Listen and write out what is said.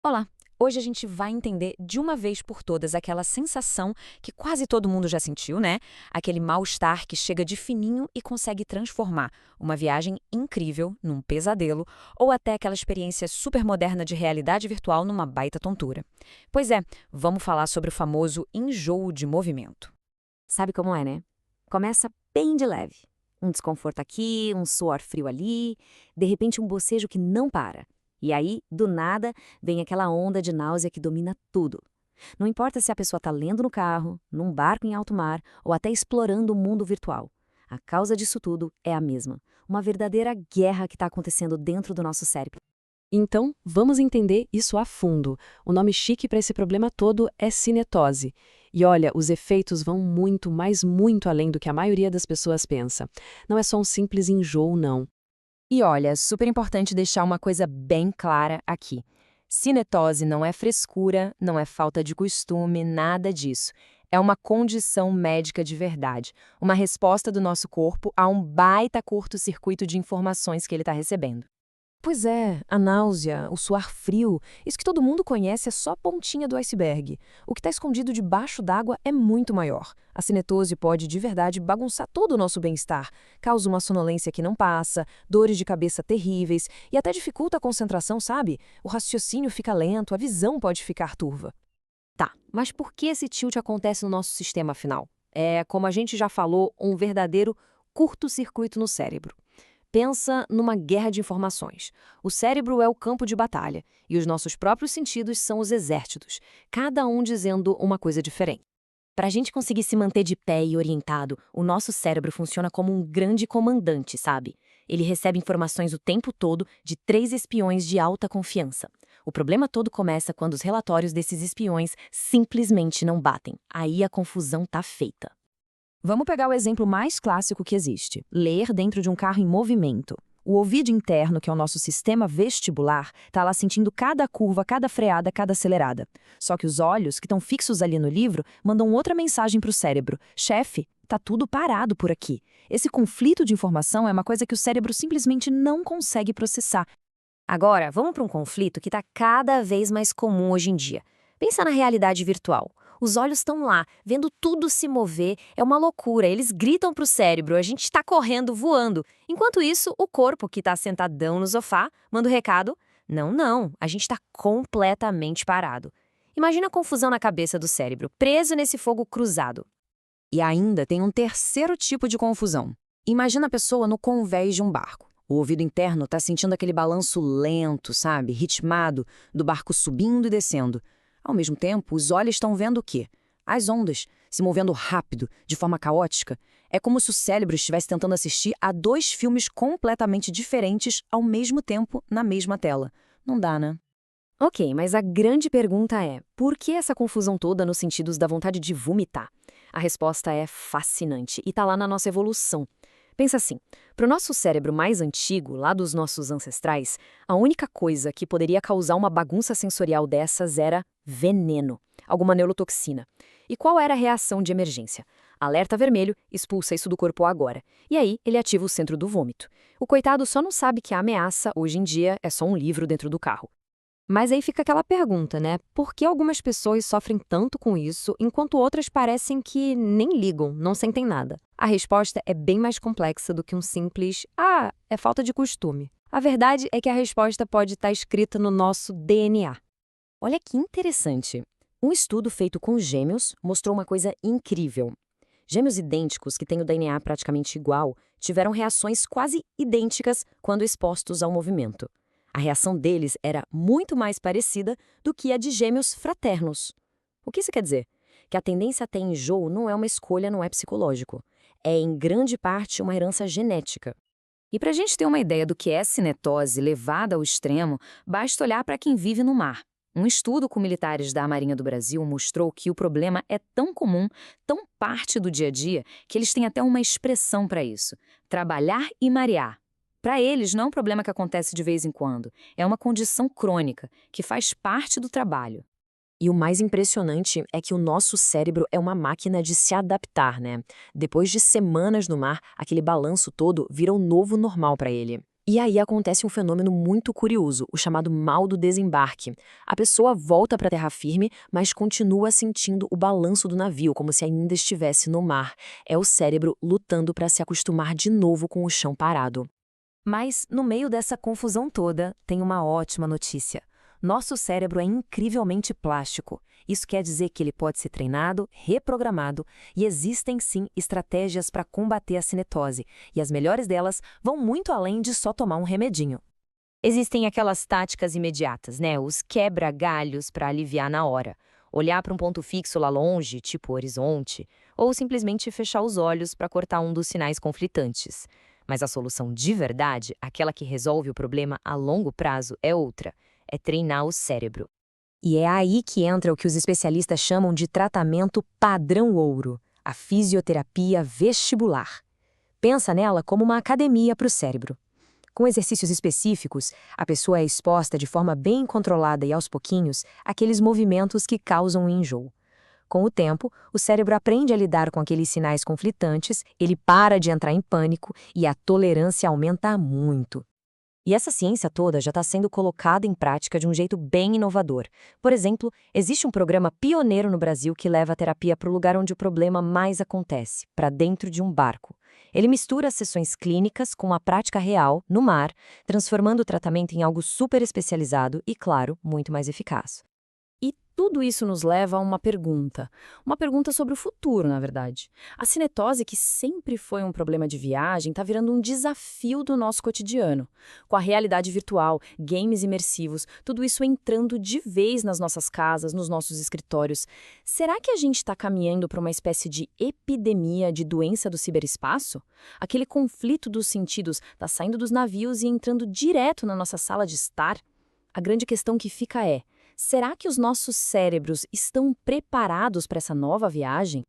Olá! Hoje a gente vai entender de uma vez por todas aquela sensação que quase todo mundo já sentiu, né? Aquele mal-estar que chega de fininho e consegue transformar uma viagem incrível num pesadelo ou até aquela experiência super moderna de realidade virtual numa baita tontura. Pois é, vamos falar sobre o famoso enjoo de movimento. Sabe como é, né? Começa bem de leve. Um desconforto aqui, um suor frio ali, de repente um bocejo que não para. E aí, do nada, vem aquela onda de náusea que domina tudo. Não importa se a pessoa está lendo no carro, num barco em alto mar ou até explorando o mundo virtual. A causa disso tudo é a mesma. Uma verdadeira guerra que está acontecendo dentro do nosso cérebro. Então, vamos entender isso a fundo. O nome chique para esse problema todo é cinetose. E olha, os efeitos vão muito, mas muito além do que a maioria das pessoas pensa. Não é só um simples enjoo, não. E olha, super importante deixar uma coisa bem clara aqui. Cinetose não é frescura, não é falta de costume, nada disso. É uma condição médica de verdade, uma resposta do nosso corpo a um baita curto-circuito de informações que ele está recebendo. Pois é, a náusea, o suar frio, isso que todo mundo conhece é só a pontinha do iceberg. O que está escondido debaixo d'água é muito maior. A cinetose pode, de verdade, bagunçar todo o nosso bem-estar. Causa uma sonolência que não passa, dores de cabeça terríveis e até dificulta a concentração, sabe? O raciocínio fica lento, a visão pode ficar turva. Tá, mas por que esse tilt acontece no nosso sistema afinal? É, como a gente já falou, um verdadeiro curto-circuito no cérebro. Pensa numa guerra de informações. O cérebro é o campo de batalha e os nossos próprios sentidos são os exércitos, cada um dizendo uma coisa diferente. Para a gente conseguir se manter de pé e orientado, o nosso cérebro funciona como um grande comandante, sabe? Ele recebe informações o tempo todo de 3 espiões de alta confiança. O problema todo começa quando os relatórios desses espiões simplesmente não batem. Aí a confusão tá feita. Vamos pegar o exemplo mais clássico que existe: ler dentro de um carro em movimento. O ouvido interno, que é o nosso sistema vestibular, está lá sentindo cada curva, cada freada, cada acelerada. Só que os olhos, que estão fixos ali no livro, mandam outra mensagem para o cérebro: chefe, tá tudo parado por aqui. Esse conflito de informação é uma coisa que o cérebro simplesmente não consegue processar. Agora, vamos para um conflito que está cada vez mais comum hoje em dia. Pensa na realidade virtual. Os olhos estão lá, vendo tudo se mover, é uma loucura. Eles gritam para o cérebro, a gente está correndo, voando. Enquanto isso, o corpo, que está sentadão no sofá, manda o recado: não, não, a gente está completamente parado. Imagina a confusão na cabeça do cérebro, preso nesse fogo cruzado. E ainda tem um terceiro tipo de confusão. Imagina a pessoa no convés de um barco. O ouvido interno está sentindo aquele balanço lento, sabe, ritmado, do barco subindo e descendo. Ao mesmo tempo, os olhos estão vendo o quê? As ondas, se movendo rápido, de forma caótica. É como se o cérebro estivesse tentando assistir a 2 filmes completamente diferentes ao mesmo tempo na mesma tela. Não dá, né? Ok, mas a grande pergunta é: por que essa confusão toda nos sentidos da vontade de vomitar? A resposta é fascinante e está lá na nossa evolução. Pensa assim, para o nosso cérebro mais antigo, lá dos nossos ancestrais, a única coisa que poderia causar uma bagunça sensorial dessas era veneno, alguma neurotoxina. E qual era a reação de emergência? Alerta vermelho, expulsa isso do corpo agora. E aí, ele ativa o centro do vômito. O coitado só não sabe que a ameaça, hoje em dia, é só um livro dentro do carro. Mas aí fica aquela pergunta, né? Por que algumas pessoas sofrem tanto com isso, enquanto outras parecem que nem ligam, não sentem nada? A resposta é bem mais complexa do que um simples "ah, é falta de costume". A verdade é que a resposta pode estar escrita no nosso DNA. Olha que interessante. Um estudo feito com gêmeos mostrou uma coisa incrível. Gêmeos idênticos, que têm o DNA praticamente igual, tiveram reações quase idênticas quando expostos ao movimento. A reação deles era muito mais parecida do que a de gêmeos fraternos. O que isso quer dizer? Que a tendência a ter enjoo não é uma escolha, não é psicológico. É, em grande parte, uma herança genética. E para a gente ter uma ideia do que é cinetose levada ao extremo, basta olhar para quem vive no mar. Um estudo com militares da Marinha do Brasil mostrou que o problema é tão comum, tão parte do dia a dia, que eles têm até uma expressão para isso: trabalhar e marear. Para eles, não é um problema que acontece de vez em quando, é uma condição crônica, que faz parte do trabalho. E o mais impressionante é que o nosso cérebro é uma máquina de se adaptar, né? Depois de semanas no mar, aquele balanço todo vira um novo normal para ele. E aí acontece um fenômeno muito curioso, o chamado mal do desembarque. A pessoa volta para a terra firme, mas continua sentindo o balanço do navio, como se ainda estivesse no mar. É o cérebro lutando para se acostumar de novo com o chão parado. Mas, no meio dessa confusão toda, tem uma ótima notícia. Nosso cérebro é incrivelmente plástico. Isso quer dizer que ele pode ser treinado, reprogramado, e existem sim estratégias para combater a cinetose, e as melhores delas vão muito além de só tomar um remedinho. Existem aquelas táticas imediatas, né? Os quebra-galhos para aliviar na hora. Olhar para um ponto fixo lá longe, tipo horizonte, ou simplesmente fechar os olhos para cortar um dos sinais conflitantes. Mas a solução de verdade, aquela que resolve o problema a longo prazo, é outra. É treinar o cérebro. E é aí que entra o que os especialistas chamam de tratamento padrão ouro, a fisioterapia vestibular. Pensa nela como uma academia para o cérebro. Com exercícios específicos, a pessoa é exposta de forma bem controlada e aos pouquinhos àqueles movimentos que causam o enjoo. Com o tempo, o cérebro aprende a lidar com aqueles sinais conflitantes, ele para de entrar em pânico e a tolerância aumenta muito. E essa ciência toda já está sendo colocada em prática de um jeito bem inovador. Por exemplo, existe um programa pioneiro no Brasil que leva a terapia para o lugar onde o problema mais acontece, para dentro de um barco. Ele mistura as sessões clínicas com a prática real, no mar, transformando o tratamento em algo super especializado e, claro, muito mais eficaz. Tudo isso nos leva a uma pergunta sobre o futuro, na verdade. A cinetose, que sempre foi um problema de viagem, está virando um desafio do nosso cotidiano. Com a realidade virtual, games imersivos, tudo isso entrando de vez nas nossas casas, nos nossos escritórios. Será que a gente está caminhando para uma espécie de epidemia de doença do ciberespaço? Aquele conflito dos sentidos está saindo dos navios e entrando direto na nossa sala de estar? A grande questão que fica é: será que os nossos cérebros estão preparados para essa nova viagem?